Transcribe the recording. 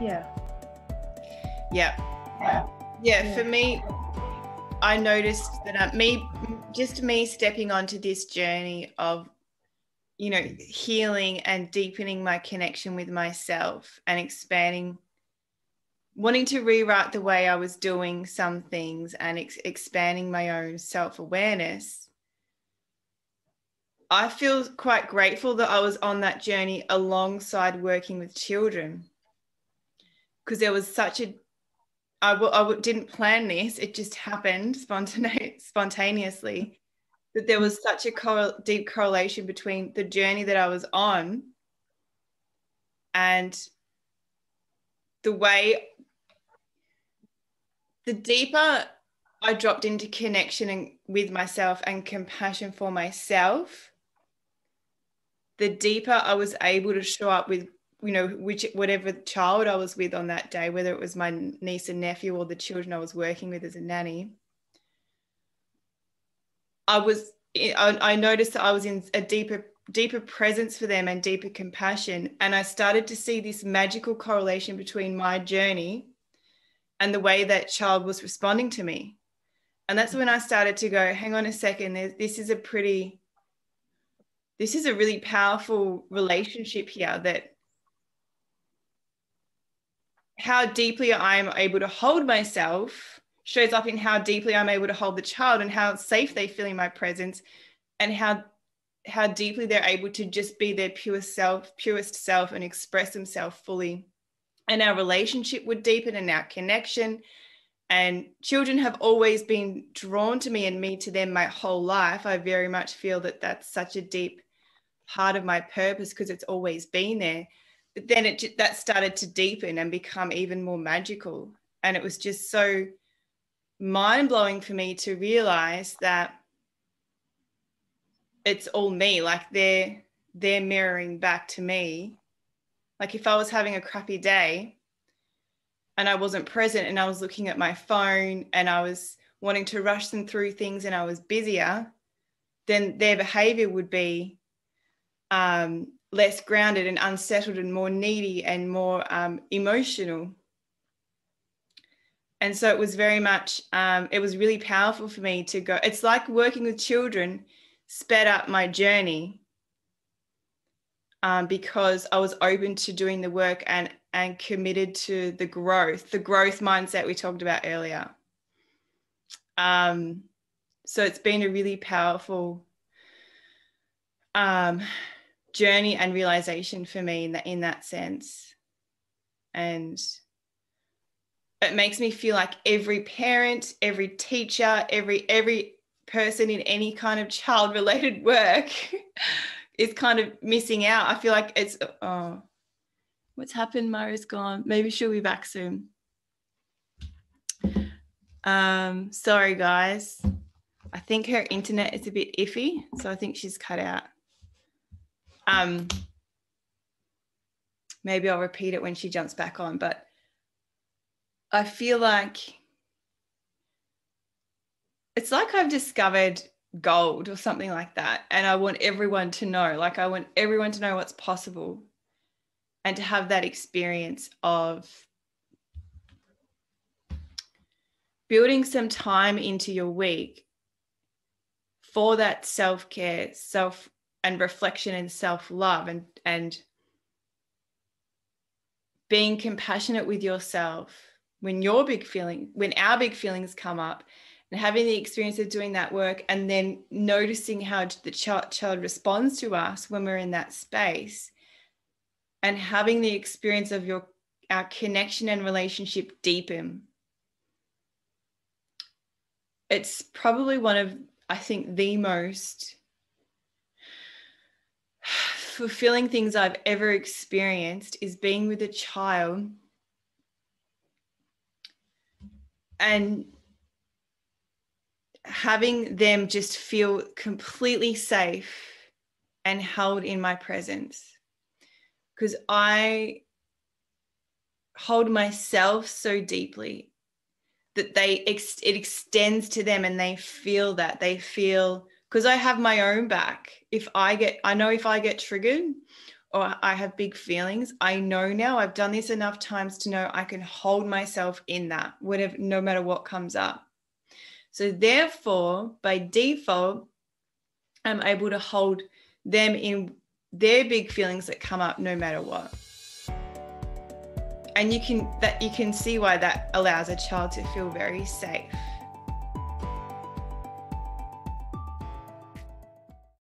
Yeah. Yeah. For me, I noticed that me stepping onto this journey of, healing and deepening my connection with myself and expanding, wanting to rewrite the way I was doing some things and expanding my own self-awareness. I feel quite grateful that I was on that journey alongside working with children, because there was such a, I didn't plan this. It just happened spontaneously, that there was such a deep correlation between the journey that I was on and the deeper I dropped into connection with myself and compassion for myself, the deeper I was able to show up with, whatever child I was with on that day, whether it was my niece and nephew or the children I was working with as a nanny. I noticed that I was in a deeper presence for them and deeper compassion. And I started to see this magical correlation between my journey and the way that child was responding to me. And that's when I started to go, hang on a second, this is a really powerful relationship here, that how deeply I'm able to hold myself shows up in how deeply I'm able to hold the child and how safe they feel in my presence, and how deeply they're able to just be their purest self and express themselves fully. And our relationship would deepen, and our connection. And children have always been drawn to me and me to them my whole life. I very much feel that that's such a deep part of my purpose, because it's always been there. But then that started to deepen and become even more magical. And it was just so mind-blowing for me to realize that it's all me. Like they're mirroring back to me. Like if I was having a crappy day and I wasn't present and I was looking at my phone and I was wanting to rush them through things and I was busier, then their behavior would be less grounded and unsettled and more needy and more emotional. And so it was very much, it was really powerful for me to go. It's like working with children sped up my journey, because I was open to doing the work and committed to the growth mindset we talked about earlier. So it's been a really powerful journey and realization for me in that sense. And it makes me feel like every parent, every teacher, every person in any kind of child-related work is kind of missing out. I feel like it's, what's happened? Maira's gone. Maybe she'll be back soon. Sorry, guys. I think her internet is a bit iffy, so I think she's cut out. Maybe I'll repeat it when she jumps back on, but I feel like it's like I've discovered gold or something like that. And I want everyone to know, what's possible and to have that experience of building some time into your week for that self-care, and reflection and self-love, and being compassionate with yourself when our big feelings come up, and having the experience of doing that work, and then noticing how the child responds to us when we're in that space, and having the experience of our connection and relationship deepen. It's probably one of, I think, the most fulfilling things I've ever experienced is being with a child and having them just feel completely safe and held in my presence. Because I hold myself so deeply that it extends to them, and they feel that. They feel, because I have my own back. If I get triggered, or I have big feelings, I know now, I've done this enough times to know I can hold myself in that, whatever, no matter what comes up. So therefore, by default, I'm able to hold them in their big feelings that come up no matter what. And you can see why that allows a child to feel very safe.